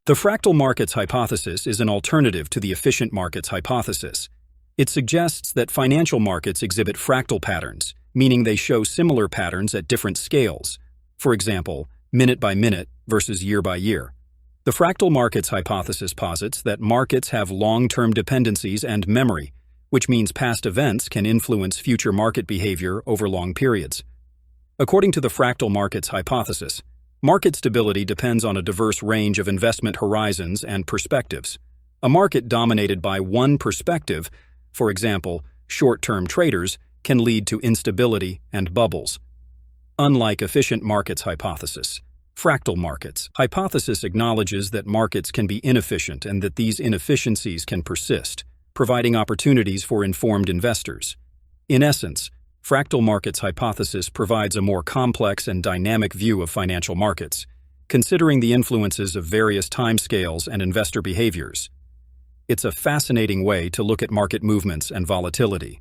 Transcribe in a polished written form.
The fractal markets hypothesis is an alternative to the efficient markets hypothesis. It suggests that financial markets exhibit fractal patterns, meaning they show similar patterns at different scales. For example, minute by minute versus year by year. The fractal markets hypothesis posits that markets have long-term dependencies and memory, which means past events can influence future market behavior over long periods. According to the fractal markets hypothesis, market stability depends on a diverse range of investment horizons and perspectives. A market dominated by one perspective, for example, short-term traders, can lead to instability and bubbles. Unlike efficient markets hypothesis, fractal markets hypothesis acknowledges that markets can be inefficient and that these inefficiencies can persist, providing opportunities for informed investors. In essence, fractal markets hypothesis provides a more complex and dynamic view of financial markets, considering the influences of various timescales and investor behaviors. It's a fascinating way to look at market movements and volatility.